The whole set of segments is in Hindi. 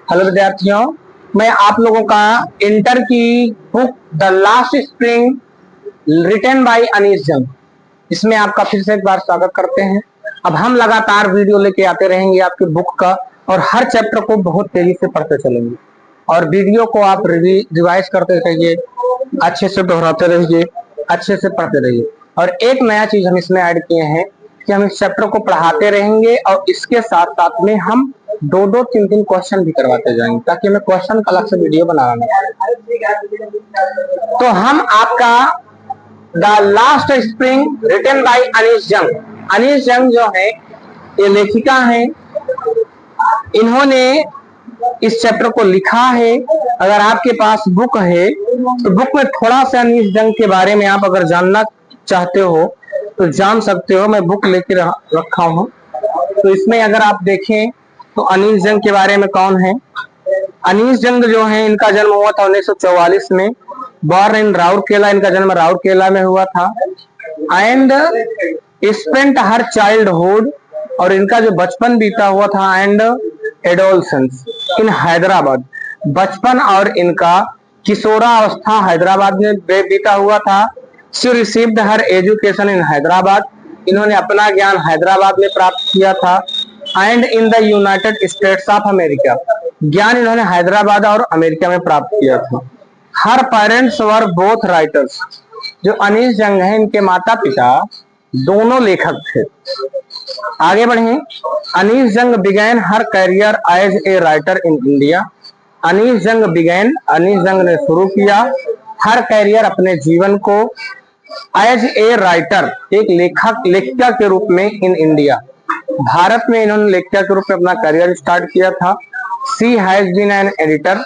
हेलो विद्यार्थियों, मैं आप लोगों का इंटर की book the last spring written by Anees Jung, इसमें आपका फिर से एक बार स्वागत करते हैं। अब हम लगातार वीडियो लेके आते रहेंगे आपकी बुक का, और हर चैप्टर को बहुत तेजी से पढ़ते चलेंगे और वीडियो को आप रिवाइज करते रहिए, अच्छे से दोहराते रहिए, अच्छे से पढ़ते रहिए। और एक नया चीज हम इसमें ऐड किए हैं कि हम इस चैप्टर को पढ़ाते रहेंगे और इसके साथ साथ में हम दो दो तीन तीन क्वेश्चन भी करवाते जाएंगे, ताकि हमें क्वेश्चन का अलग से वीडियो बनाना नहीं। तो हम आपका the last spring written by Anees Jung, Anees जंग जो है ये लेखिका है, इन्होंने इस चैप्टर को लिखा है। अगर आपके पास बुक है तो बुक में थोड़ा सा अनीश जंग के बारे में आप अगर जानना चाहते हो तो जान सकते हो। मैं बुक लेके रखा हूँ, तो इसमें अगर आप देखें तो अनीश जंग के बारे में कौन है। अनीश जंग जो है, इनका जन्म हुआ था 1944 में, बॉर्न इन राउरकेला, इनका जन्म राउरकेला में हुआ था। एंड स्पेंट हर चाइल्डहुड, और इनका जो बचपन बीता हुआ था एंड एडोलसेंस इन हैदराबाद, बचपन और इनका किशोरावस्था हैदराबाद में बीता हुआ था। She received her education in Hyderabad, इन्होंने अपना ज्ञान हैदराबाद में प्राप्त किया था। And in the United states of America, ज्ञान इन्होंने हैदराबाद और अमेरिका में प्राप्त किया था। हर पेरेंट्स वर बोथ राइटर्स, जो अनीश जंग है इनके माता पिता दोनों लेखक थे। आगे बढ़े। Anees Jung began her career as a writer in India, Anees Jung began, Anish जंग ने शुरू किया हर करियर, अपने जीवन को, एज ए राइटर, एक लेखिका के रूप में, इन इंडिया, भारत में इन्होंने लेखिका के रूप में अपना करियर स्टार्ट किया था। सी हैज बीन एन एडिटर,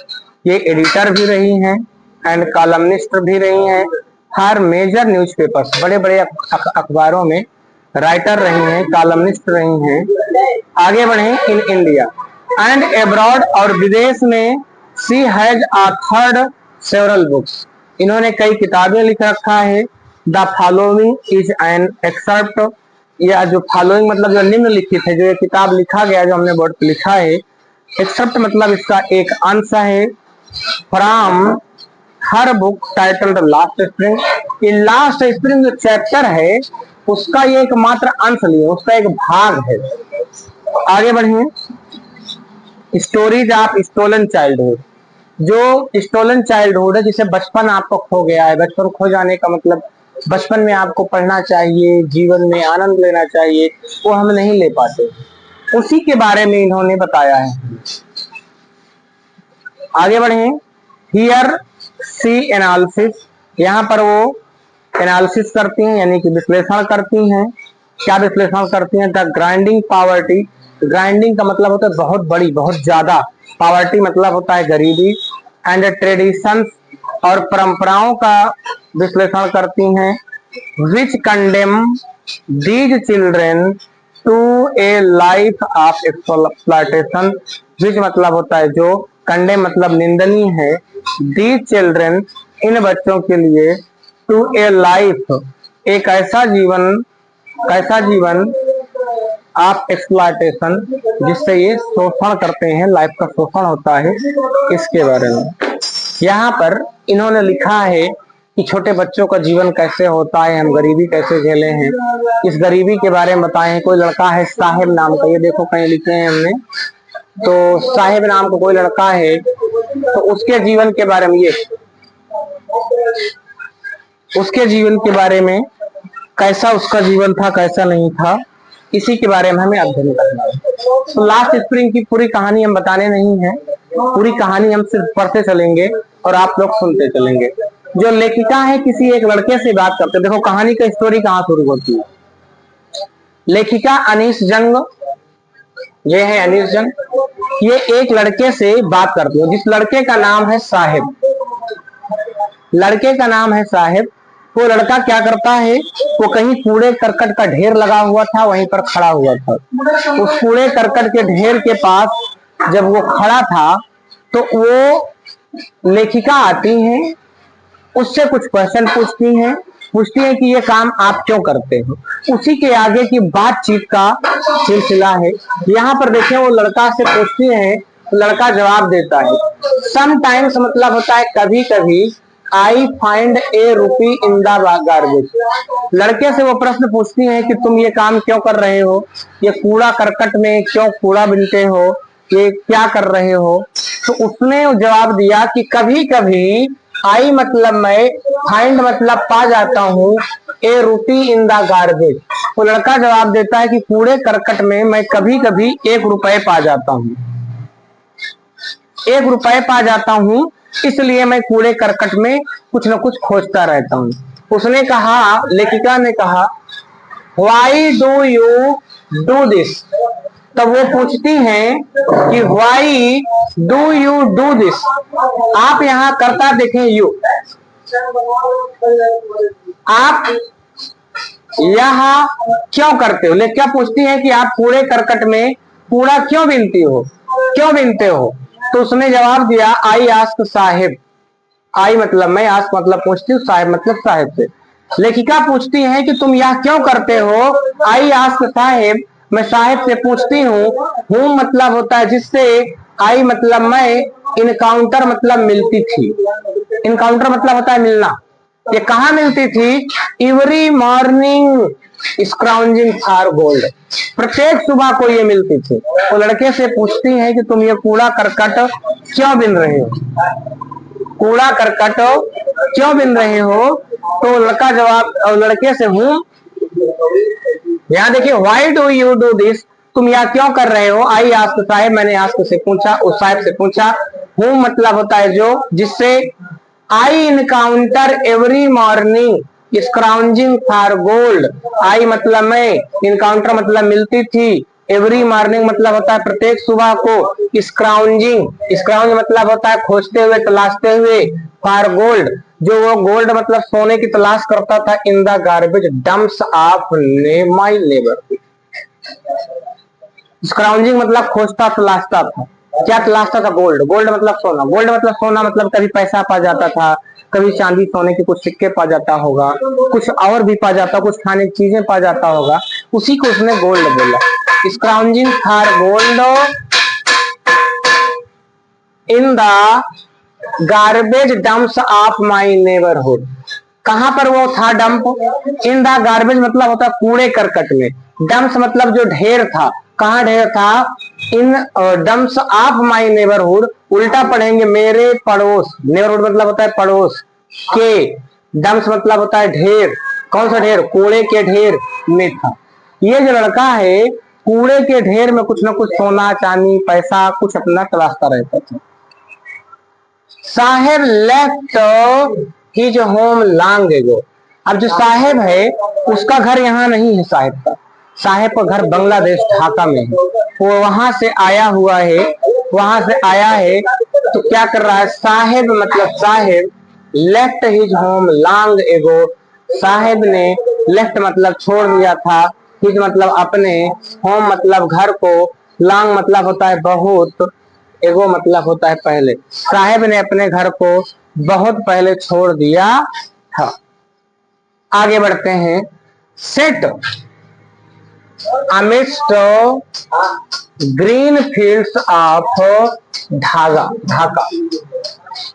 ये एडिटर भी रही हैं एंड कॉलमनिस्ट भी रही हैं। हर मेजर न्यूज़पेपर्स, बड़े बड़े अखबारों में राइटर रही हैं, कॉलमनिस्ट रही हैं। आगे बढ़े। इन इंडिया एंड एब्रॉड, और विदेश में सी हैज ऑथर्ड सेवरल बुक्स, इन्होंने कई किताबें लिख रखा है। The following is an excerpt, या जो फॉलोइंग मतलब जो निम्नलिखित है, जो ये किताब लिखा गया, जो हमने बोर्ड पे लिखा है, एक्सेप्ट मतलब इसका एक अंश है। From her book titled last spring, ये लास्ट स्प्रिंग जो चैप्टर है उसका ये एकमात्र अंश लिए, उसका एक भाग है। आगे बढ़िए। स्टोरीज ऑफ स्टोलन चाइल्डहुड, जो स्टोलन चाइल्डहुड है, जिसे बचपन आपको खो गया है, बचपन खो जाने का मतलब बचपन में आपको पढ़ना चाहिए, जीवन में आनंद लेना चाहिए, वो हम नहीं ले पाते, उसी के बारे में इन्होंने बताया है। आगे बढ़े। हियर सी एनालिसिस, यहाँ पर वो एनालिसिस करती हैं, यानी कि विश्लेषण करती हैं। क्या विश्लेषण करती हैं? द ग्राइंडिंग पॉवर्टी, ग्राइंडिंग का मतलब होता है बहुत बड़ी, बहुत ज्यादा, पॉवर्टी मतलब होता है गरीबी। एंड ट्रेडिशंस, और परंपराओं का विश्लेषण करती हैं। Which condemn these children to a life of exploitation, which मतलब होता है जो, कंडेम मतलब निंदनीय है, दीज चिल्ड्रेन इन बच्चों के लिए, टू ए लाइफ एक ऐसा जीवन, कैसा जीवन, ऑफ एक्सप्लॉयटेशन जिससे ये शोषण करते हैं, लाइफ का शोषण होता है, इसके बारे में यहाँ पर इन्होंने लिखा है कि छोटे बच्चों का जीवन कैसे होता है, हम गरीबी कैसे झेले हैं, इस गरीबी के बारे में बताए हैं। कोई लड़का है साहिब नाम का, ये देखो कहीं लिखे हैं हमने, तो साहिब नाम का कोई लड़का है, तो उसके जीवन के बारे में, ये उसके जीवन के बारे में, कैसा उसका जीवन था, कैसा नहीं था, इसी के बारे में हमें अध्ययन करना है। तो लास्ट स्प्रिंग की पूरी कहानी हम बताने नहीं है, पूरी कहानी हम सिर्फ पढ़ते चलेंगे और आप लोग सुनते चलेंगे। जो लेखिका है किसी एक लड़के से बात करते, देखो कहानी का स्टोरी कहाँ शुरू होती है। लेखिका अनीश जंग, ये है अनीश जंग, ये एक लड़के से बात करती है, जिस लड़के का नाम है साहिब, लड़के का नाम है साहिब। वो लड़का क्या करता है, वो कहीं कूड़े करकट का ढेर लगा हुआ था, वहीं पर खड़ा हुआ था। उस कूड़े करकट के ढेर के पास जब वो खड़ा था तो वो लेखिका आती है, उससे कुछ क्वेश्चन पूछती है कि ये काम आप क्यों करते हो। उसी के आगे की बातचीत का सिलसिला है। यहाँ पर देखें, वो लड़का से पूछती है लड़का जवाब देता है समटाइम्स मतलब होता है कभी कभी, आई फाइंड ए रूपी इन द गार्बेज। लड़के से वो प्रश्न पूछती है कि तुम ये काम क्यों कर रहे हो, ये कूड़ा करकट में क्यों कूड़ा बिनते हो, ये क्या कर रहे हो। तो उसने जवाब दिया कि कभी कभी, आई मतलब मैं, फाइंड मतलब पा जाता हूँ, ए रूपी इन द गार्बेज। तो लड़का जवाब देता है कि कूड़े करकट में मैं कभी कभी 1 रुपए पा जाता हूँ, 1 रुपए पा जाता हूँ, इसलिए मैं कूड़े करकट में कुछ न कुछ खोजता रहता हूँ। उसने कहा, लेखिका ने कहा, why do you do this. तब वो पूछती हैं कि why do you do this, आप यहाँ करता देखें यू, आप यहाँ क्यों करते हो। लेकिन क्या पूछती है कि आप कूड़े करकट में कूड़ा क्यों बीनती हो, क्यों बीनते हो। तो उसने जवाब दिया, आई आस्क साहिब। आई मतलब मैं, आस्क मतलब पूछती हूँ, साहिब मतलब साहिब से। लेखिका पूछती है कि तुम यह क्यों करते हो, आई आस्क साहिब, मैं साहिब से पूछती हूँ। हूँ मतलब होता है जिससे, आई मतलब मैं, इनकाउंटर मतलब मिलती थी। इनकाउंटर मतलब होता है मिलना। ये कहाँ मिलती थी, every morning scrounging for gold, प्रत्येक सुबह को ये मिलती थी। तो लड़के से पूछती है कि तुम ये कूड़ा करकट क्यों बिन रहे हो, कूड़ा करकट क्यों बिन रहे हो। तो लड़का जवाब, लड़के से हूँ, यहाँ देखिए, why do you do this, तुम यह क्यों कर रहे हो। आई आस्क साहिब, मैंने आस्क से पूछा, उस साहिब से पूछा। हूँ मतलब होता है जो, जिससे, I encounter every morning scrounging for gold, I मतलब मैं, इनकाउंटर मतलब मिलती थी, एवरी मॉर्निंग मतलब होता है प्रत्येक सुबह को, स्क्राउंजिंग, स्क्राउंज मतलब होता है खोजते हुए, तलाशते हुए, फॉर गोल्ड, जो वो गोल्ड मतलब सोने की तलाश करता था, in the garbage dumps of my neighbourhood. स्क्राउंजिंग मतलब खोजता तलाशता था, क्या तलाशता था, गोल्ड। गोल्ड मतलब सोना, गोल्ड मतलब सोना मतलब कभी पैसा पा जाता था, कभी चांदी सोने के कुछ सिक्के पा जाता होगा, कुछ और भी पा जाता, कुछ खाने की चीजें पा जाता होगा, उसी को उसने गोल्ड बोला। Scrounging for gold in the garbage dumps of my neighbourhood. कहां पर वो था डंप, इन द गार्बेज मतलब होता है कूड़े करकट में, डंप्स मतलब जो ढेर था, कहां ढेर था, इन डंप्स ऑफ माई नेबरहुड, उल्टा पढ़ेंगे मेरे पड़ोस, नेबरहुड मतलब होता है पड़ोस के, डंप्स मतलब होता है ढेर, कौन सा ढेर, कूड़े के ढेर में था। ये जो लड़का है कूड़े के ढेर में कुछ ना कुछ सोना चांदी पैसा कुछ अपना तलाशता रहता था। Saheb left his home long ago. अब जो साहेब है उसका घर यहाँ नहीं है, साहेब का, साहेब का घर बांग्लादेश ढाका में है। वो वहां से आया हुआ है, वहां से आया है। तो क्या कर रहा है, साहेब मतलब Saheb, left his home long ago, Saheb ने लेफ्ट मतलब छोड़ दिया था, हिज मतलब अपने, होम मतलब घर को, लॉन्ग मतलब होता है बहुत, एगो मतलब होता है पहले। साहेब ने अपने घर को बहुत पहले छोड़ दिया था। आगे बढ़ते हैं, set amidst green fields of Dhaka, Dhaka,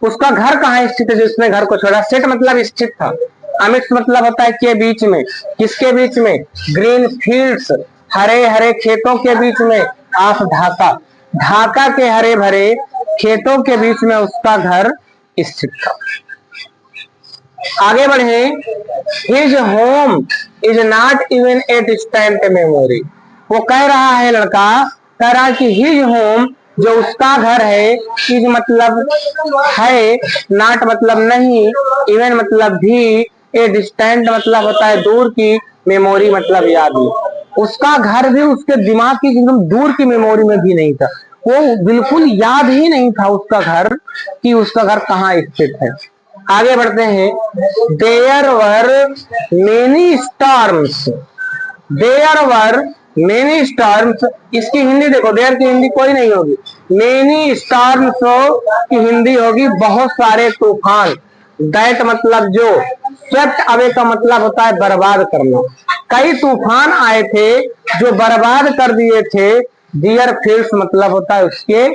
उसका घर कहाँ स्थित है जिसने घर को छोड़ा, सेट मतलब स्थित था, अमिडस्ट मतलब होता है के बीच में, किसके बीच में, ग्रीन फील्ड्स, हरे हरे खेतों के बीच में, ऑफ ढाका, ढाका के हरे भरे खेतों के बीच में उसका घर स्थित था। आगे बढ़े, his home is not even a distant memory. वो कह रहा है लड़का, कह रहा है कि हिज होम जो उसका घर है, इज मतलब है, नॉट मतलब नहीं, इवन मतलब भी, ए डिस्टेंट मतलब होता है दूर की, मेमोरी मतलब याद में, उसका घर भी उसके दिमाग की एकदम दूर की मेमोरी में भी नहीं था, वो बिल्कुल याद ही नहीं था उसका घर, कि उसका घर कहाँ स्थित है। आगे बढ़ते हैं, there were many storms, there were many storms, इसकी हिंदी देखो, देयर की हिंदी कोई नहीं होगी, मेनी स्टॉर्म्स की हिंदी होगी बहुत सारे तूफान, दैट मतलब जो, स्वेप्ट अवे का मतलब होता है बर्बाद करना, कई तूफान आए थे जो बर्बाद कर दिए थे डियर फील्ड्स मतलब होता है उसके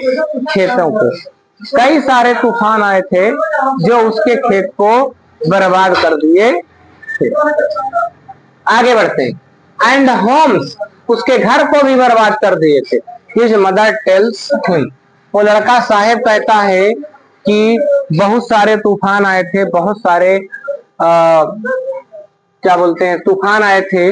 खेतों को। कई सारे तूफान आए थे जो उसके खेत को बर्बाद कर दिए थे। आगे बढ़ते हैं। एंड होम्स, उसके घर को भी बर्बाद कर दिए थे। हिज मदर टेल्स हिम, वो लड़का साहेब कहता है कि बहुत सारे तूफान आए थे, बहुत सारे क्या बोलते हैं तूफान आए थे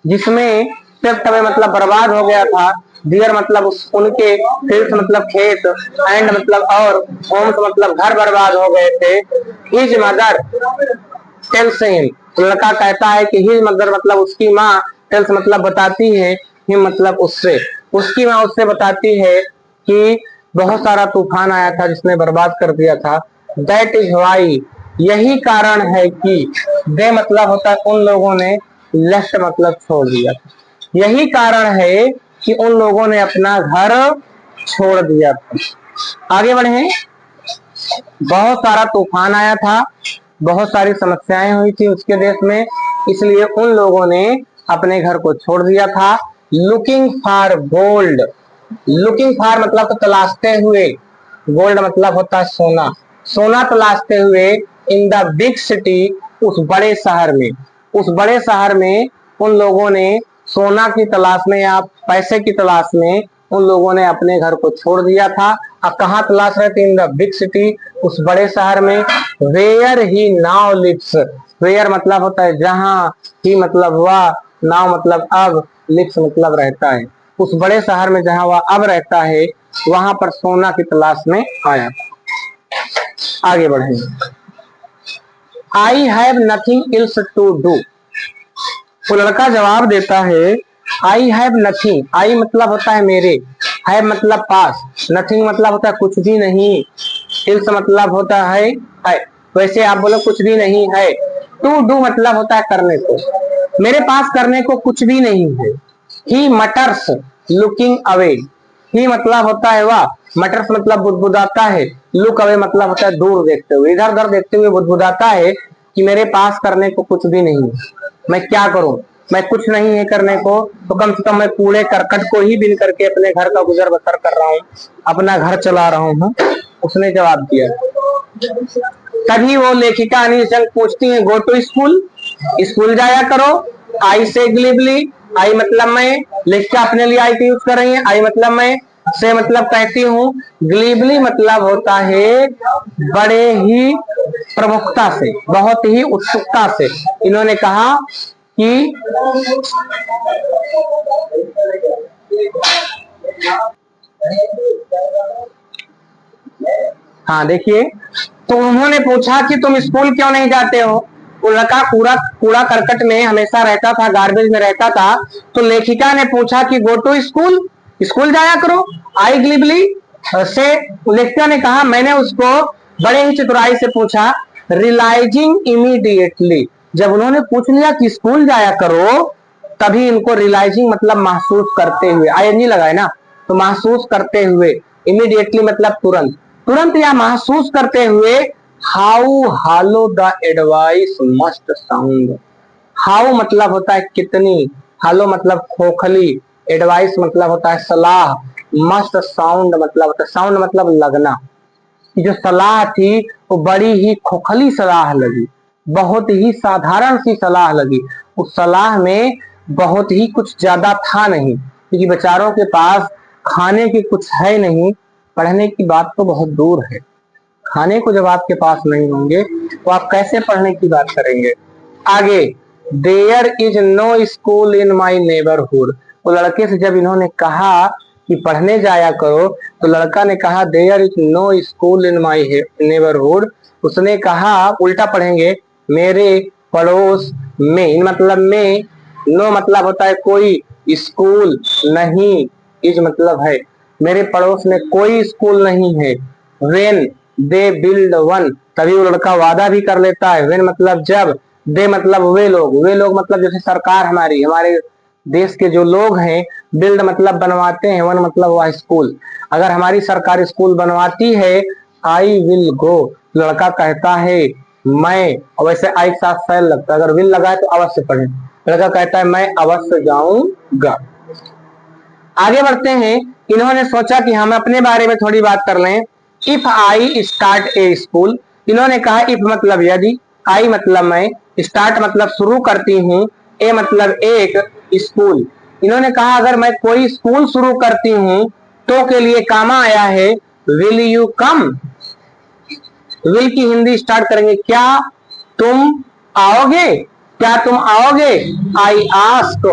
जिसमें सिर्फ तबे मतलब बर्बाद हो गया था। डियर मतलब उनके, फील्ड्स मतलब खेत, एंड मतलब और, होम्स मतलब घर बर्बाद हो गए थे। हिज मदर टेल्स हिम, लड़का कहता है कि हिज मदर मतलब उसकी माँ, टेल्स मतलब बताती है, हिम मतलब उससे, उसकी माँ उससे बताती है कि बहुत सारा तूफान आया था जिसने बर्बाद कर दिया था। दैट इज वाई, यही कारण है कि, दे मतलब होता है उन लोगों ने, लेफ्ट मतलब छोड़ दिया था, यही कारण है कि उन लोगों ने अपना घर छोड़ दिया था। आगे बढ़े। बहुत सारा तूफान आया था, बहुत सारी समस्याएं हुई थी उसके देश में, इसलिए उन लोगों ने अपने घर को छोड़ दिया था। Looking for gold, looking for मतलब तो तलाशते हुए, गोल्ड मतलब होता है सोना, सोना तलाशते हुए, इन द बिग सिटी, उस बड़े शहर में, उस बड़े शहर में उन लोगों ने सोना की तलाश में या पैसे की तलाश में उन लोगों ने अपने घर को छोड़ दिया था। अब कहाँ तलाश रहे थे? इन द बिग सिटी, उस बड़े शहर में। Where he now lives, where मतलब होता है जहां, ही मतलब वह, नाउ मतलब अब, लिव्स मतलब रहता है। उस बड़े शहर में जहां वह अब रहता है, वहां पर सोना की तलाश में आया। आगे बढ़े। I have nothing else to do, वो लड़का जवाब देता है, आई हैव नथिंग, आई मतलब होता है मेरे, हैव मतलब पास, नथिंग मतलब होता है कुछ भी नहीं, एल्स मतलब होता है, वैसे आप बोलो कुछ भी नहीं है। टू डू मतलब होता है करने को, मेरे पास करने को कुछ भी नहीं है। ही मटर्स लुकिंग अवे, ही मतलब होता है वह, मटर्स मतलब बुदबुदाता है, लुक अवे मतलब होता है दूर देखते हुए, इधर उधर देखते हुए बुदबुदाता है कि मेरे पास करने को कुछ भी नहीं है, मैं क्या करूं, मैं कुछ नहीं है करने को, तो कम से कम मैं कूड़े करकट को ही बिन करके अपने घर का गुजर बसर कर रहा हूँ, अपना घर चला रहा हूँ। उसने जवाब दिया। तभी वो लेखिका अनिल जंग पूछती है, गो टू स्कूल, स्कूल जाया करो। आई से ग्लिबली, आई मतलब मैं, लेखिका अपने लिए आई यूज कर रही है, आई मतलब मैं, से मतलब कहती हूँ, ग्लिबली मतलब होता है बड़े ही प्रमुखता से, बहुत ही उत्सुकता से। इन्होंने कहा कि हाँ देखिए, तो उन्होंने पूछा कि तुम स्कूल क्यों नहीं जाते हो? वो लड़का कूड़ा कूड़ा करकट में हमेशा रहता था, गार्बेज में रहता था। तो लेखिका ने पूछा कि गो टू स्कूल, स्कूल जाया करो। आई ग्लिबली से लेखिका ने कहा, मैंने उसको बड़े ही चतुराई से पूछा, रियलाइजिंग इमीडिएटली, जब उन्होंने पूछ लिया कि स्कूल जाया करो, तभी इनको रियलाइजिंग मतलब महसूस करते हुए, आईएनजी लगाए ना, तो महसूस करते हुए, इमीडिएटली मतलब तुरंत, तुरंत या महसूस करते हुए, how hello the advice must sound, how मतलब होता है कितनी, हालो मतलब खोखली, एडवाइस मतलब होता है सलाह, मस्ट साउंड मतलब होता है, साउंड मतलब लगना, जो सलाह थी वो बड़ी ही खोखली सलाह लगी, बहुत ही साधारण सी सलाह लगी। उस सलाह में बहुत ही कुछ ज्यादा था नहीं, क्योंकि बेचारों के पास खाने की कुछ है नहीं, पढ़ने की बात तो बहुत दूर है। खाने को जब आपके पास नहीं होंगे तो आप कैसे पढ़ने की बात करेंगे? आगे, there is no school in my neighbourhood, वो लड़के से जब इन्होंने कहा कि पढ़ने जाया करो, तो लड़का ने कहा, there is no school in my neighbourhood, उसने कहा, उल्टा पढ़ेंगे, मेरे पड़ोस में, मतलब में, नो मतलब होता है कोई, स्कूल नहीं, इज मतलब है, मेरे पड़ोस में कोई स्कूल नहीं है। वेन दे बिल्ड वन, तभी वो लड़का वादा भी कर लेता है। वेन मतलब जब, दे मतलब वे लोग मतलब जैसे सरकार हमारी, हमारे देश के जो लोग हैं, बिल्ड मतलब बनवाते हैं, वन मतलब वह स्कूल, अगर हमारी सरकार स्कूल बनवाती है, आई विल गो, लड़का कहता है मैं, और वैसे आई के साथ फैल लगता है, अगर विल लगा है तो अवश्य पढ़े, लड़का कहता है मैं अवश्य जाऊंगा। आगे बढ़ते हैं। इन्होंने सोचा कि हम अपने बारे में थोड़ी बात कर लें। If I start A school, इन्होंने कहा इफ मतलब यदि, आई मतलब मैं, स्टार्ट मतलब शुरू करती हूँ, ए मतलब एक, स्कूल। इन्होंने कहा अगर मैं कोई स्कूल शुरू करती हूँ तो के लिए कामा आया है विल यू कम। विल की हिंदी स्टार्ट करेंगे, क्या तुम आओगे, क्या तुम आओगे। आई आस्क,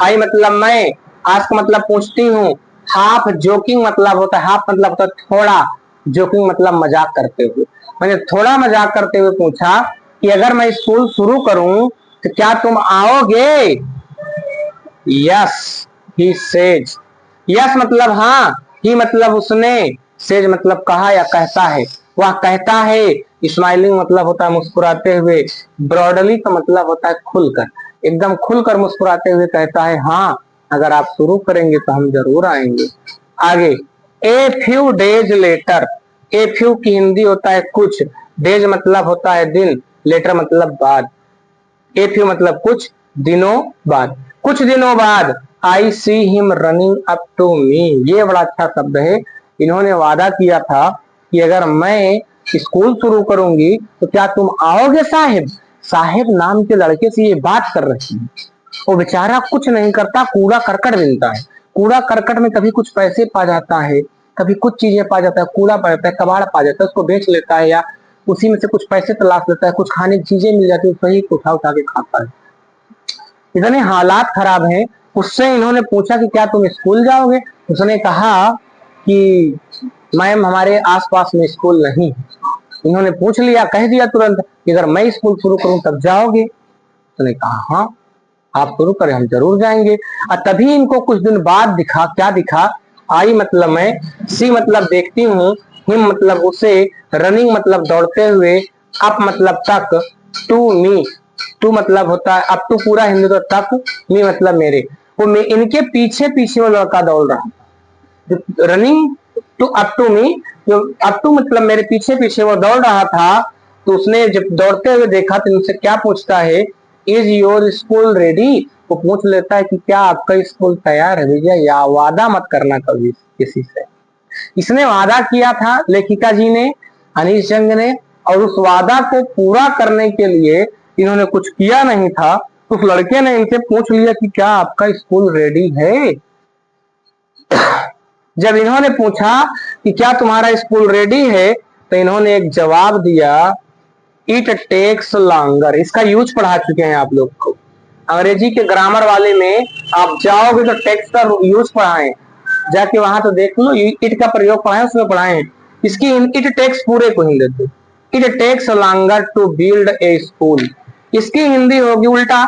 आई मतलब मैं, आस्क मतलब पूछती हूँ, हाफ जोकिंग मतलब होता है, हाफ मतलब होता है थोड़ा, जोकिंग मतलब मजाक करते हुए। मैंने थोड़ा मजाक करते हुए पूछा कि अगर मैं स्कूल शुरू करूं तो क्या तुम आओगे। यस ही सेज, यस मतलब हाँ, ही मतलब उसने, सेज मतलब कहा या कहता है, वह कहता है। स्माइलिंग मतलब होता है मुस्कुराते हुए, ब्रॉडली का मतलब होता है खुलकर, एकदम खुलकर मुस्कुराते हुए कहता है हाँ अगर आप शुरू करेंगे तो हम जरूर आएंगे। आगे, a few days later, a few की हिंदी होता है कुछ, डेज मतलब होता है दिन, लेटर मतलब बाद। ए फ्यू मतलब कुछ दिनों बाद, कुछ दिनों बाद I see him running up to me, ये बड़ा अच्छा शब्द है। इन्होंने वादा किया था कि अगर मैं स्कूल शुरू करूंगी तो क्या तुम आओगे साहिब। साहिब नाम के लड़के से ये बात कर रही है। वो बेचारा कुछ नहीं करता, कूड़ा करकट मिलता है, कूड़ा करकट में कभी कुछ पैसे पा जाता है, कभी कुछ चीजें पा जाता है, कूड़ा पा जाता है, कबाड़ पा जाता है, उसको बेच लेता है या उसी में से कुछ पैसे तलाश लेता है, कुछ खाने की चीजें मिल जाती है, वही उठा उठा के खाता है। इतने हालात खराब हैं। उससे इन्होंने पूछा कि क्या तुम स्कूल जाओगे। उसने कहा कि मैम हमारे आसपास में स्कूल नहीं। इन्होंने पूछ लिया, कह दिया तुरंत कि अगर मैं स्कूल शुरू करूं तब जाओगे। उसने कहा हाँ आप शुरू करें हम जरूर जाएंगे। और तभी इनको कुछ दिन बाद दिखा, क्या दिखा, आई मतलब मैं, सी मतलब देखती हूँ, हिम मतलब उसे, रनिंग मतलब दौड़ते हुए, अप मतलब तक, टू मी, टू मतलब होता है अब टू पूरा हिंदी तो तक, मी मतलब मेरे, वो इनके पीछे पीछे वो लड़का दौड़ रहा, running to up to me, जो अप टू मतलब मेरे पीछे पीछे वो दौड़ रहा था। तो उसने जब दौड़ते हुए देखा तो इनसे क्या पूछता है, इज योर स्कूल रेडी। वो पूछ लेता है कि क्या आपका स्कूल तैयार है भैया, या वादा मत करना कभी किसी से। इसने वादा किया था लेखिका जी ने, अनीश जंग ने, और उस वादा को पूरा करने के लिए इन्होंने कुछ किया नहीं था। उस लड़के ने इनसे पूछ लिया कि क्या आपका स्कूल रेडी है। जब इन्होंने पूछा कि क्या तुम्हारा स्कूल रेडी है तो इन्होंने एक जवाब दिया, इट टेक्स लॉन्गर। इसका यूज पढ़ा चुके हैं आप लोग को, अंग्रेजी के ग्रामर वाले में आप जाओगे तो टेक्स का यूज पढ़ाएं, जाके वहां तो देख लो, इट का प्रयोग पढ़ाएं, उसमें पढ़ाएं। इसकी इट टेक्स पूरे को हिंदी दो, it takes longer to build a school. इसकी हिंदी होगी उल्टा,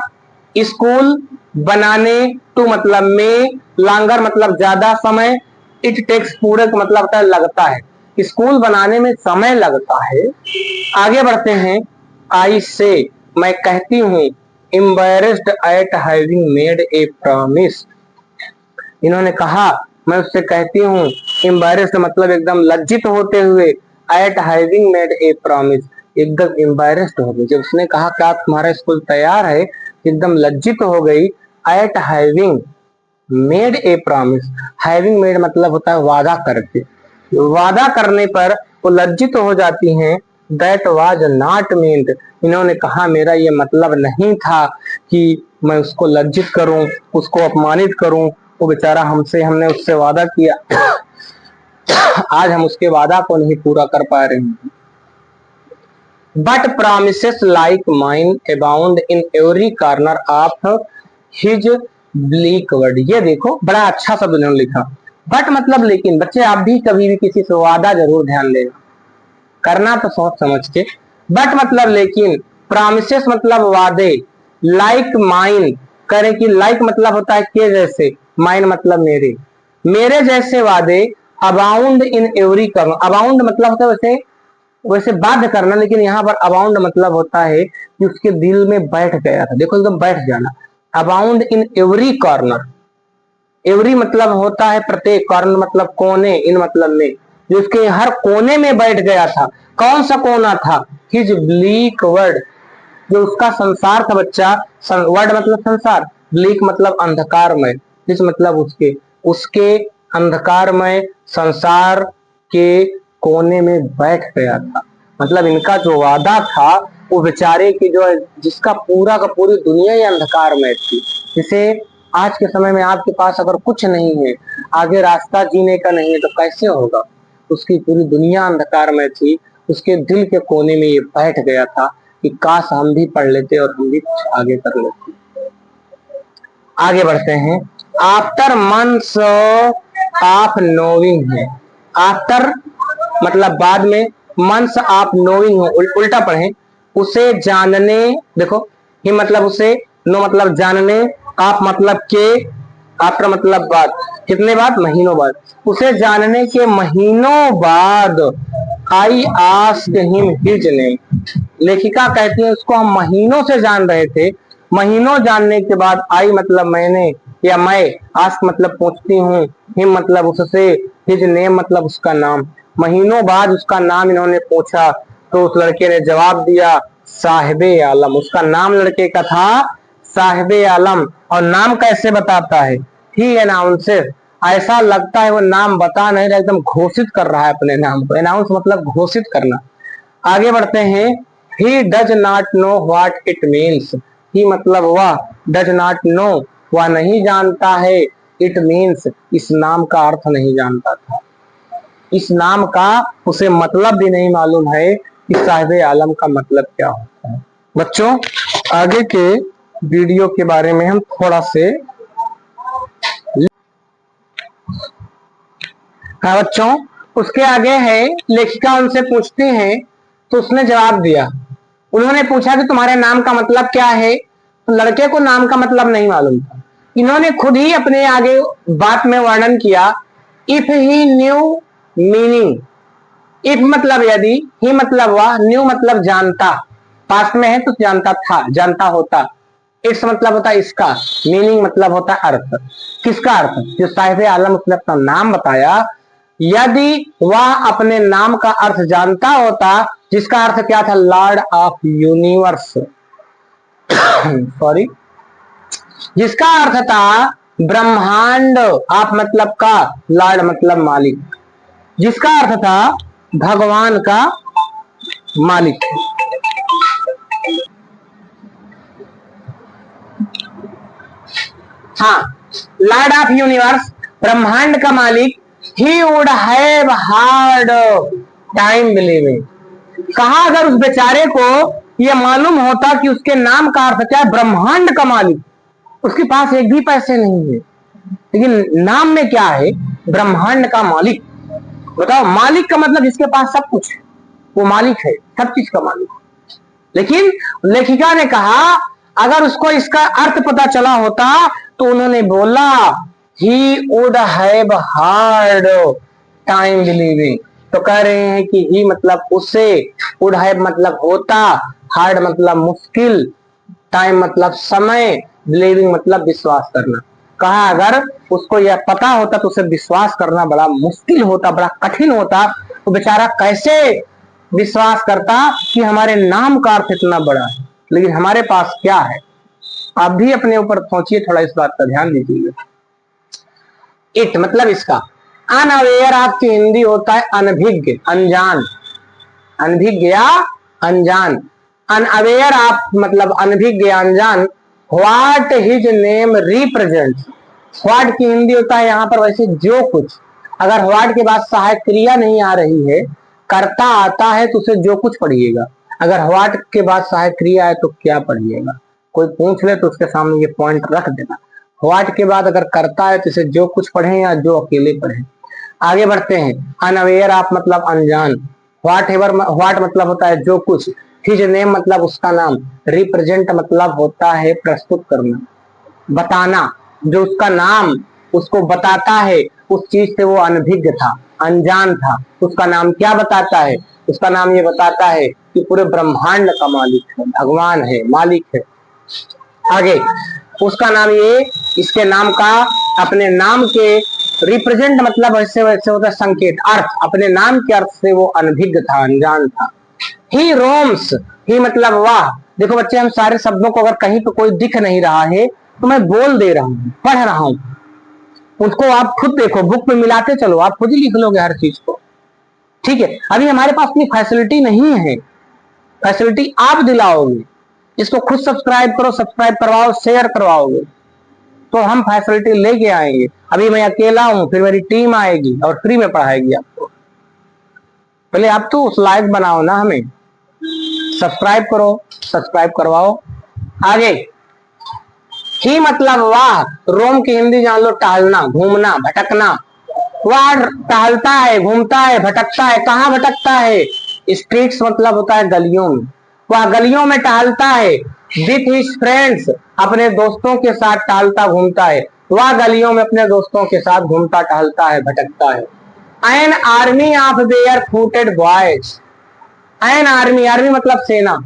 स्कूल बनाने, टू मतलब में, लॉन्गर मतलब ज्यादा समय, इट टेक्स पूरे को मतलब होता है लगता है, स्कूल बनाने में समय लगता है। आगे बढ़ते हैं। आई से मैं कहती हूँ, embarrassed eight having made a promise. इन्होंने कहा मैं उससे कहती हूँ, एम्बेरेस्ड मतलब एकदम लज्जित होते हुए, eight having made a promise एकदम एम्बेरेस्ड हो गई। जब उसने कहा क्या तुम्हारा स्कूल तैयार है, एकदम लज्जित हो गई। Eight having made a promise, having made मतलब होता है वादा करके, वादा करने पर वो लज्जित हो जाती हैं। दैट वाज नॉट मीन्ड, इन्होंने कहा मेरा ये मतलब नहीं था कि मैं उसको लज्जित करूं, उसको अपमानित करूं। वो बेचारा हमने उससे वादा किया, आज हम उसके वादा को नहीं पूरा कर पा रहे हैं। But promises like mine abound in every corner of his bleak world। ये देखो बड़ा अच्छा शब्द इन्होंने लिखा, बट मतलब लेकिन। बच्चे आप भी कभी भी किसी से वादा जरूर ध्यान देना, करना तो सोच समझ के। बट मतलब लेकिन, प्रॉमिसेस मतलब वादे, लाइक माइन करे कि, लाइक मतलब होता है के जैसे, माइन मतलब मेरे, मेरे जैसे वादे, अबाउंड इन एवरी कर्म। अबाउंड मतलब होता है वैसे वैसे बाध्य करना, लेकिन यहाँ पर अबाउंड मतलब होता है कि उसके दिल में बैठ गया था, देखो एकदम बैठ जाना। Abound in every corner, every मतलब होता है प्रत्येक, कॉर्नर मतलब कोने, इन मतलब में, जो उसके हर कोने में बैठ गया था। कौन सा कोना था, हिज ब्लीक वर्ड, जो उसका संसार था बच्चा, वर्ड मतलब संसार, ब्लीक मतलब अंधकार में, हिज मतलब उसके, उसके अंधकारमय संसार के कोने में बैठ गया था। मतलब इनका जो वादा था वो बेचारे की जो है, जिसका पूरा का पूरी दुनिया ही अंधकारमय थी, जिसे आज के समय में आपके पास अगर कुछ नहीं है, आगे रास्ता जीने का नहीं है, तो कैसे होगा। उसकी पूरी दुनिया अंधकार में थी, उसके दिल के कोने में ये बैठ गया था कि काश हम भी पढ़ लेते और हम भी कुछ आगे कर लेते। आगे बढ़ते हैं। आफ्टर मंथ्स ऑफ नोइंग है, आफ्टर मतलब बाद में, मंथ्स ऑफ नोइंग हो, उल्टा पढ़े, उसे जानने, देखो ही मतलब उसे, नो मतलब जानने, आप मतलब के, आफ्टर मतलब बाद, कितने बाद, महीनों बाद, उसे जानने के महीनों बाद I asked him his name. लेखिका कहती है उसको हम महीनों से जान रहे थे, महीनों जानने के बाद आई मतलब मैंने या मैं, आस्क मतलब पूछती हूँ, हिम मतलब उससे, हिज नेम मतलब उसका नाम। महीनों बाद उसका नाम इन्होंने पूछा तो उस लड़के ने जवाब दिया साहिबे आलम। उसका नाम लड़के का था साहिबे आलम। और नाम कैसे बताता है, ही अनाउंसेस, ऐसा लगता है वो नाम बता नहीं रहा, एकदम घोषित कर रहा है अपने नाम को। अनाउंस मतलब घोषित करना। आगे बढ़ते हैं। He does not know what it means, he मतलब वह, डज नॉट नो वह नहीं जानता है, इट मीन्स इस नाम का अर्थ नहीं जानता था, इस नाम का उसे मतलब भी नहीं मालूम है कि साहिबे आलम का मतलब क्या होता है। बच्चों आगे के वीडियो के बारे में हम थोड़ा से, हाँ बच्चों, उसके आगे है, लेखिका उनसे पूछती है तो उसने जवाब दिया। उन्होंने पूछा कि तुम्हारे नाम का मतलब क्या है, तो लड़के को नाम का मतलब नहीं मालूम था। इन्होंने खुद ही अपने आगे बात में वर्णन किया, if he new meaning, if मतलब यदि, ही मतलब वह, न्यू मतलब जानता, पास्ट में है तो जानता था, जानता होता, इट्स मतलब होता इसका, मीनिंग मतलब होता अर्थ। किसका अर्थ, जो साहिबे आलम उसने अपना नाम बताया, यदि वह अपने नाम का अर्थ जानता होता, जिसका अर्थ क्या था, लॉर्ड ऑफ यूनिवर्स, सॉरी, जिसका अर्थ था ब्रह्मांड, आप मतलब का, लॉर्ड मतलब मालिक, जिसका अर्थ था भगवान का मालिक। हाँ, लॉर्ड ऑफ यूनिवर्स, ब्रह्मांड का मालिक, he would have hard time believing. कहा अगर उस बेचारे को यह मालूम होता कि उसके नाम का अर्थ क्या है, ब्रह्मांड का मालिक, उसके पास एक भी पैसे नहीं है, लेकिन नाम में क्या है, ब्रह्मांड का मालिक। बताओ, मालिक का मतलब जिसके पास सब कुछ है, वो मालिक है, सब चीज का मालिक। लेकिन लेखिका ने कहा अगर उसको इसका अर्थ पता चला होता तो उन्होंने बोला he would have hard time believing. तो कह रहे हैं कि ही मतलब उससे, वुड हैव मतलब होता, हार्ड मतलब मुश्किल, टाइम मतलब समय, बिलीविंग मतलब विश्वास करना। कहा अगर उसको यह पता होता तो उसे विश्वास करना बड़ा मुश्किल होता, बड़ा कठिन होता, तो बेचारा कैसे विश्वास करता कि हमारे नाम का अर्थ इतना बड़ा है, लेकिन हमारे पास क्या है। आप भी अपने ऊपर सोचिए, थोड़ा इस बात का ध्यान दीजिएगा। इट मतलब इसका, अनअवेयर आपकी हिंदी होता है अनभिज्ञ, अनजान, अनभिज्ञ या अनजान। अनअवेयर आप मतलब अनभिज्ञ या अनजान। What his name represent, what की हिंदी होता है यहाँ पर वैसे जो कुछ। अगर व्हाट के बाद सहायक क्रिया नहीं आ रही है, कर्ता आता है तो उसे जो कुछ पढ़िएगा। अगर व्हाट के बाद सहायक क्रिया है तो क्या पढ़िएगा। कोई पूछ ले तो उसके सामने ये पॉइंट रख देना। व्हाट के बाद अगर करता है तो इसे जो कुछ पढ़े या जो अकेले पढ़े। आगे बढ़ते हैं। अनअवेयर आप मतलब अनजान। व्हाट एवर, व्हाट मतलब होता है जो कुछ। हिज नेम मतलब उसका नाम। रिप्रेजेंट मतलब होता है प्रस्तुत करना, बताना। जो उसका नाम उसको बताता है, उस चीज से वो अनभिज्ञ था, अनजान था। उसका नाम क्या बताता है, उसका नाम ये बताता है कि पूरे ब्रह्मांड का मालिक है, भगवान है, मालिक है। आगे उसका नाम ये, इसके नाम का, अपने नाम के रिप्रेजेंट मतलब वैसे वैसे होता है संकेत, अर्थ, अपने नाम के अर्थ से वो अनभिज्ञ था, अनजान था। ही रोम्स, ही मतलब वाह। देखो बच्चे, हम सारे शब्दों को अगर कहीं पे कोई दिख नहीं रहा है तो मैं बोल दे रहा हूं, पढ़ रहा हूं। उसको आप खुद देखो, बुक में मिलाते चलो, आप खुद ही लिख लोगे हर चीज को। ठीक है, अभी हमारे पास इतनी फैसिलिटी नहीं है, फैसिलिटी आप दिलाओगे। इसको खुद सब्सक्राइब करो, सब्सक्राइब करवाओ, शेयर करवाओगे तो हम फैसिलिटी लेके आएंगे। अभी मैं अकेला हूं, फिर मेरी टीम आएगी और फ्री में पढ़ाएगी आपको। पहले आप तो उस लायक बनाओ ना हमें। सब्सक्राइब करो, सब्सक्राइब करवाओ। आगे ही मतलब वाह, रोम की हिंदी जान लो, टहलना, घूमना, भटकना। वह टहलता है, घूमता है, भटकता है। कहाँ भटकता है? स्ट्रीट्स मतलब होता है गलियों में। वह गलियों में टहलता है। विथ हिज फ्रेंड्स, अपने दोस्तों के साथ टहलता घूमता है। वह गलियों में अपने दोस्तों के साथ घूमता टहलता है, भटकता है। An army of their footed boys. An army, army मतलब सेना,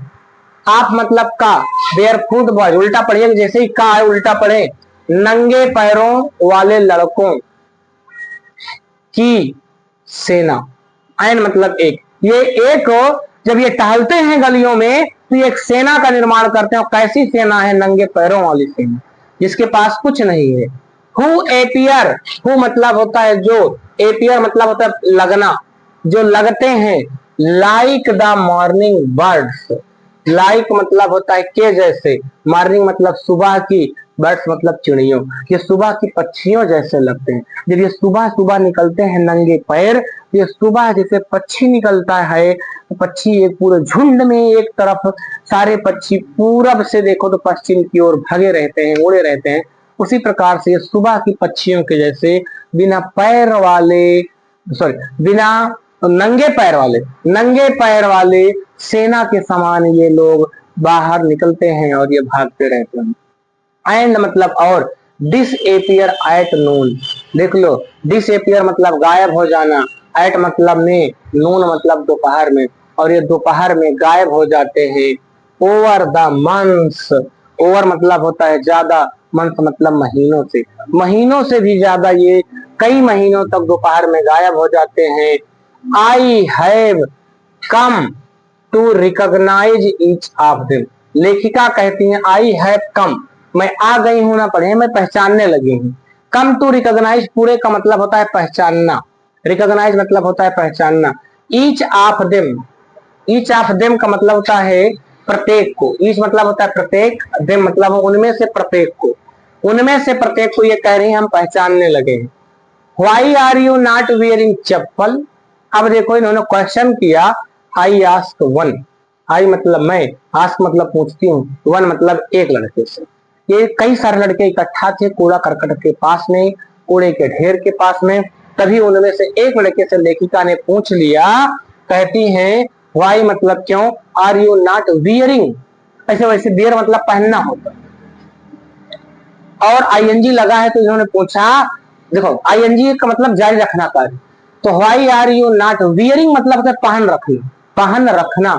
आप मतलब का, देयर फुट बॉयज, उल्टा पढ़िए, जैसे ही का है उल्टा पढ़े, नंगे पैरों वाले लड़कों की सेना। एन मतलब एक, ये एक जब ये टहलते हैं गलियों में तो ये एक सेना का निर्माण करते हैं। और कैसी सेना है? नंगे पैरों वाली सेना, जिसके पास कुछ नहीं है। हु एपियर, हु मतलब होता है जो, एपियर मतलब होता है लगना, जो लगते हैं। Like the morning birds, like मतलब होता है के जैसे, मॉर्निंग मतलब सुबह की, बर्ड्स मतलब चिड़ियों, ये सुबह की पक्षियों जैसे लगते हैं। जब ये सुबह सुबह निकलते हैं नंगे पैर, ये सुबह जैसे पक्षी निकलता है, पक्षी एक पूरे झुंड में एक तरफ, सारे पक्षी पूरब से देखो तो पश्चिम की ओर भगे रहते हैं, उड़े रहते हैं। उसी प्रकार से ये सुबह की पक्षियों के जैसे बिना पैर वाले, सॉरी बिना नंगे पैर वाले, नंगे पैर वाले सेना के समान ये लोग बाहर निकलते हैं और ये भागते रहते हैं। एंड मतलब और, डिसएपियर एट नून, देख लो, डिसएपियर मतलब गायब हो जाना, एट मतलब में, नून मतलब दोपहर में, और ये दोपहर में गायब हो जाते हैं। ओवर द मंथ्स, ओवर मतलब होता है ज्यादा, मंथ मतलब महीनों से, महीनों से भी ज्यादा ये कई महीनों तक दोपहर में गायब हो जाते हैं। I have come to recognise each of them, लेखिका कहती है आई हैव कम, मैं आ गई हूं ना पढ़े, मैं पहचानने लगी हूं। कम टू रिकॉग्नाइज पूरे का मतलब होता है पहचानना, रिकॉग्नाइज मतलब होता है पहचानना। Each of them, each of them का मतलब होता है प्रत्येक को, ईच मतलब होता है प्रत्येक, देम मतलब उनमें से प्रत्येक को, उनमें से प्रत्येक को ये कह रही है हम पहचानने लगे हैं। Why are you not wearing chappal, अब देखो इन्होंने क्वेश्चन किया। आई आस्क वन, आई मतलब मैं, आस्क मतलब पूछती हूँ, वन मतलब एक लड़के से। ये कई सारे लड़के इकट्ठा थे कूड़ा करकट के पास में, कूड़े के ढेर के पास में, तभी उनमें से एक लड़के से लेखिका ने पूछ लिया। कहती हैं वाई मतलब क्यों, आर यू नॉट वियरिंग, ऐसे वैसे वियर मतलब पहनना होता, और आईएनजी लगा है तो इन्होंने पूछा, देखो आईएनजी का मतलब जारी रखना कार्य, तो why are you not wearing मतलब है पहन रखना, पहन रखना,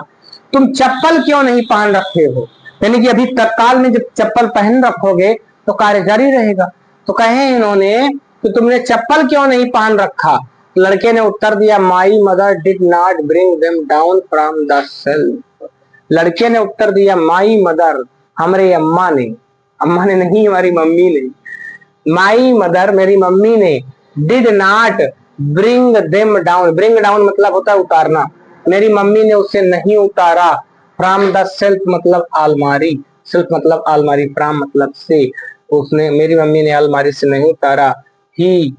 तुम चप्पल क्यों नहीं पहन रखे हो, यानी कि अभी तत्काल में जब चप्पल पहन रखोगे तो कार्य जारी रहेगा। तो कहे इन्होंने कि तुमने चप्पल क्यों नहीं पहन रखा। लड़के ने उत्तर दिया my mother did not bring them down from the shelf, लड़के ने उत्तर दिया माई मदर, हमारे अम्मा ने, अम्मा ने नहीं हमारी मम्मी ने, माई मदर मेरी मम्मी ने, did not bring them down, bring down मतलब होता है उतारना, मेरी मम्मी ने उसे नहीं उतारा। फ्रॉम द सेल्फ मतलब अलमारी, सेल्फ मतलब अलमारी, फ्रॉम मतलब से, उसने, मेरी मम्मी ने अलमारी से नहीं उतारा। ही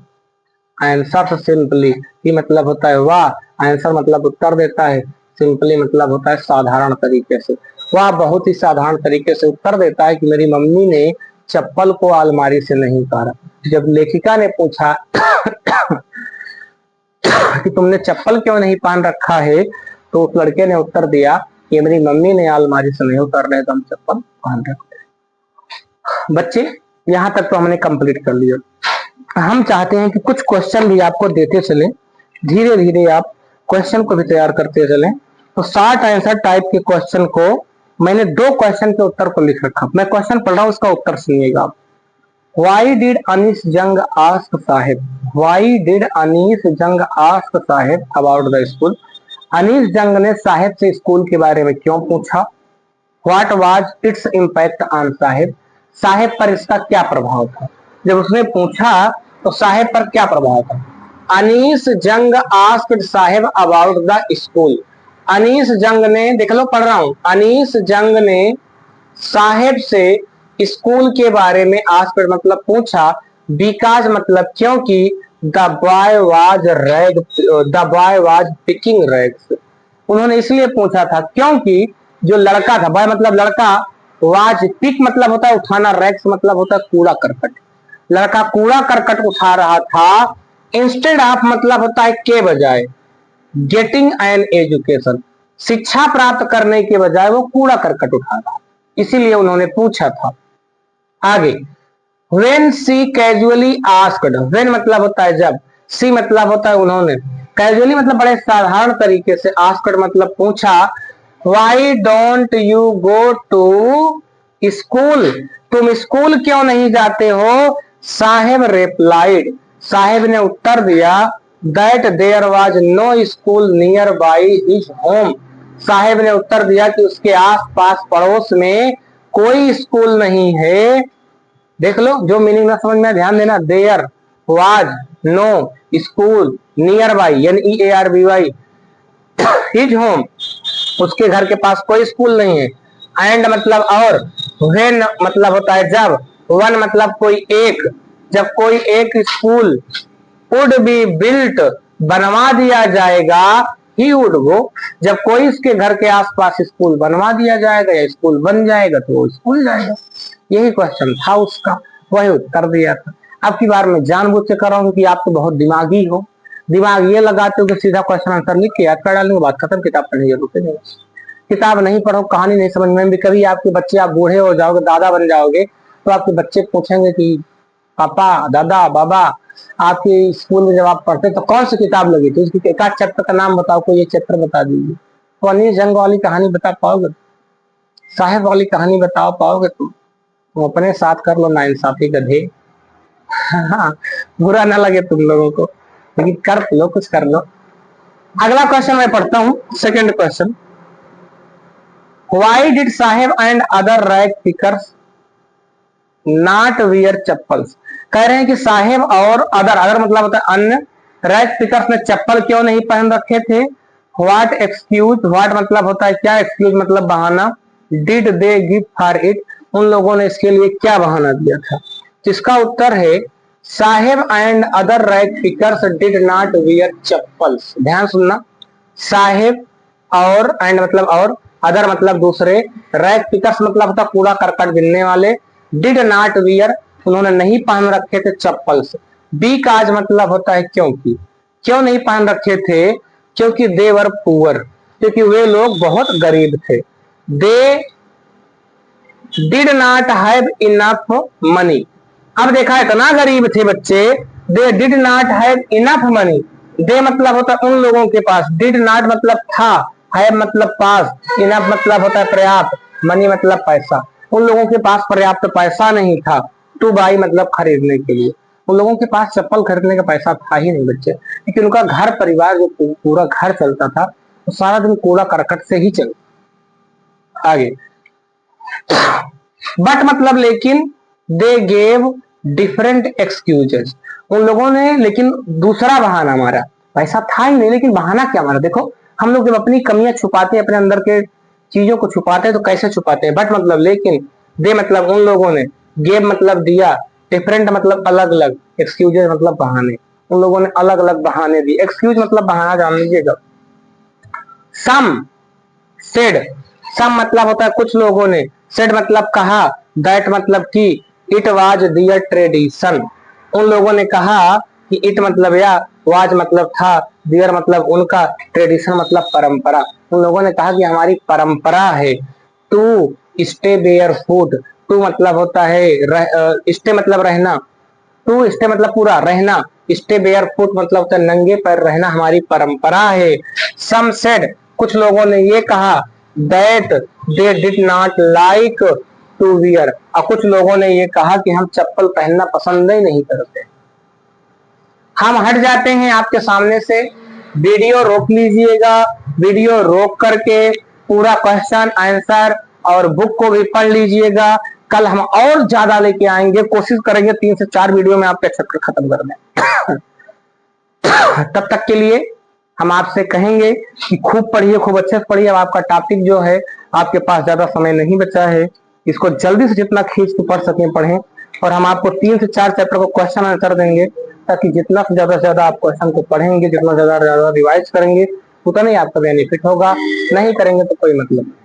आंसर सिंपली, ही मतलब होता है वाह, आंसर मतलब उत्तर देता है, सिंपली मतलब होता है साधारण तरीके से। वह बहुत ही साधारण तरीके से उत्तर देता है कि मेरी मम्मी ने चप्पल को अलमारी से नहीं उतारा। जब लेखिका ने पूछा कि तुमने चप्पल क्यों नहीं पहन रखा है, तो उस लड़के ने उत्तर दिया कि मेरी मम्मी ने अलमारी से नहीं उतार रहे तो हम चप्पल पहन रखते। बच्चे यहाँ तक तो हमने कंप्लीट कर लिया। हम चाहते हैं कि कुछ क्वेश्चन भी आपको देते चले, धीरे धीरे आप क्वेश्चन को भी तैयार करते चले। तो शॉर्ट आंसर टाइप के क्वेश्चन को मैंने 2 क्वेश्चन के उत्तर को लिख रखा, मैं क्वेश्चन पढ़ रहा हूं, उसका उत्तर सुनिएगा आप। Why did Anis Jung ask Sahib? Why did Anis Jung ask Sahib about the school? Anees Jung ने साहिब से स्कूल के बारे में क्यों पूछा? What was its impact on Sahib? Sahib पर इसका क्या प्रभाव था? जब उसने पूछा तो साहेब पर क्या प्रभाव था? Anees Jung asked Saheb about the school. Anees Jung ने, देख लो पढ़ रहा हूं, अनीस जंग ने साहेब से स्कूल के बारे में आस्क्ड मतलब पूछा, बिकॉज मतलब क्योंकि the boy was picking rags. उन्होंने इसलिए पूछा था क्योंकि जो लड़का था, बॉय मतलब लड़का, वाज पिक मतलब होता है उठाना, रैग्स मतलब होता है कूड़ा करकट, लड़का कूड़ा करकट उठा रहा था। इंस्टेड ऑफ मतलब होता है के बजाय, गेटिंग एन एजुकेशन, शिक्षा प्राप्त करने के बजाय वो कूड़ा करकट उठा रहा, इसीलिए उन्होंने पूछा था। आगे, when she casually asked, when मतलब होता है जब, she मतलब होता है उन्होंने, casually मतलब बड़े साधारण तरीके से, asked मतलब पूछा, why don't you go to school, तुम स्कूल क्यों नहीं जाते हो? साहेब replied, साहेब ने उत्तर दिया, that there was no school nearby his home, साहेब ने उत्तर दिया कि उसके आस पास पड़ोस में कोई स्कूल नहीं है। देख लो, जो मीनिंग ना समझ में ध्यान देना, there was no school nearby, NEARBY, his home, उसके घर के पास कोई स्कूल नहीं है। एंड मतलब और, व्हेन मतलब होता है जब, वन मतलब कोई एक, जब कोई एक स्कूल वुड बी बिल्ट बनवा दिया जाएगा, ही वुड गो, जब कोई इसके घर के आसपास स्कूल बनवा दिया जाएगा या स्कूल बन जाएगा तो वो स्कूल जाएगा। यही क्वेश्चन था उसका, वही उत्तर दिया था। अब की बार मैं जानबूझ के कर रहा हूँ कि आप तो बहुत दिमागी हो, दिमाग ये लगाते हो कि सीधा क्वेश्चन आंसर लिख के याद कर डालूंगा, बात खत्म, किताब पढ़ने की जरूरत नहीं। किताब नहीं पढ़ो, कहानी नहीं समझ में भी, कभी आपके बच्चे, आप बूढ़े हो जाओगे, दादा बन जाओगे, तो आपके बच्चे पूछेंगे कि पापा, दादा, बाबा, आपके स्कूल में जब आप पढ़ते तो कौन सी किताब लगी थी, उसकी एक आध चैप्टर का नाम बताओ, कोई एक चैप्टर बता दीजिए। तो अनिल जंग वाली कहानी बता पाओगे? साहेब वाली कहानी बता पाओगे तुम अपने साथ कर लो ना इंसाफी गधे। हाँ, बुरा ना लगे तुम लोगों को, लेकिन कर लो, कुछ कर लो। अगला क्वेश्चन मैं पढ़ता हूं, second question, why did Saheb and other rag pickers not wear chappals. कह रहे हैं कि साहेब और अदर, अदर मतलब होता है अन्य, रैग पिकर्स ने चप्पल क्यों नहीं पहन रखे थे। व्हाट एक्सक्यूज, व्हाट मतलब होता है क्या, एक्सक्यूज मतलब बहाना, did they give for it, उन लोगों ने इसके लिए क्या बहाना दिया था। जिसका उत्तर है Saheb and other rag pickers did not wear chappals. ध्यान सुनना, साहेब और, एंड मतलब और, अदर मतलब दूसरे, रैग पिकर्स मतलब होता कूड़ा करकट गिनने वाले, डिड नॉट वियर उन्होंने नहीं पहन रखे थे चप्पल्स। बिकॉज मतलब होता है क्योंकि, क्यों नहीं पहन रखे थे, क्योंकि दे वर पुअर, क्योंकि वे लोग बहुत गरीब थे। They did not have enough money, अब देखा इतना गरीब थे बच्चे, they did not have enough money, they मतलब होता है उन लोगों के पास, डिड नॉट मतलब था, हैव मतलब पास, इनफ मतलब होता है पर्याप्त, मनी मतलब पैसा, उन लोगों के पास पर्याप्त पैसा नहीं था, टू बाई मतलब खरीदने के लिए, उन लोगों के पास चप्पल खरीदने का पैसा था ही नहीं बच्चे, क्योंकि उनका घर परिवार जो पूरा घर चलता था वो सारा दिन कूड़ा करकट से ही चलता। आगे, बट मतलब लेकिन, दे गेव डिफरेंट एक्सक्यूजेस, उन लोगों ने लेकिन दूसरा बहाना मारा, पैसा था ही नहीं लेकिन बहाना क्या मारा। देखो हम लोग जब अपनी कमियां छुपाते हैं, अपने अंदर के चीजों को छुपाते हैं तो कैसे छुपाते हैं, बट मतलब लेकिन, दे मतलब उन लोगों ने, गेव मतलब दिया, डिफरेंट मतलब अलग अलग, एक्सक्यूजेस मतलब बहाने, उन लोगों ने अलग अलग बहाने दिए। एक्सक्यूज मतलब बहाना जान लीजिएगा। सम सेड, सम मतलब होता है कुछ लोगों ने, सेड मतलब कहा, दैट मतलब कि, इट वाज दियर ट्रेडिशन, उन लोगों ने कहा कि इट मतलब या, वाज मतलब था, दियर मतलब उनका, ट्रेडिशन मतलब परंपरा, उन लोगों ने कहा कि हमारी परंपरा है, to stay barefoot, to मतलब होता है स्टे मतलब रहना, टू स्टे मतलब पूरा रहना, स्टे बेयर फुट मतलब होता है नंगे पैर रहना हमारी परंपरा है। सम सेड, कुछ लोगों ने ये कहा, that they did not like to wear, और कुछ लोगों ने ये कहा कि हम चप्पल पहनना पसंद ही नहीं करते। हम हट जाते हैं आपके सामने से, वीडियो रोक लीजिएगा, वीडियो रोक करके पूरा क्वेश्चन आंसर और बुक को भी पढ़ लीजिएगा, कल हम और ज्यादा लेके आएंगे, कोशिश करेंगे 3 से 4 वीडियो में आपका चैप्टर खत्म कर दें। तब तक के लिए हम आपसे कहेंगे कि खूब पढ़िए, खूब अच्छे से पढ़िए। अब आपका टॉपिक जो है, आपके पास ज्यादा समय नहीं बचा है, इसको जल्दी से जितना खींच के पढ़ सकें पढ़ें। और हम आपको 3 से 4 चैप्टर को क्वेश्चन आंसर देंगे, ताकि जितना से ज्यादा आप क्वेश्चन को पढ़ेंगे, जितना ज्यादा रिवाइज करेंगे, उतना ही आपका बेनिफिट होगा। नहीं करेंगे तो कोई मतलब नहीं।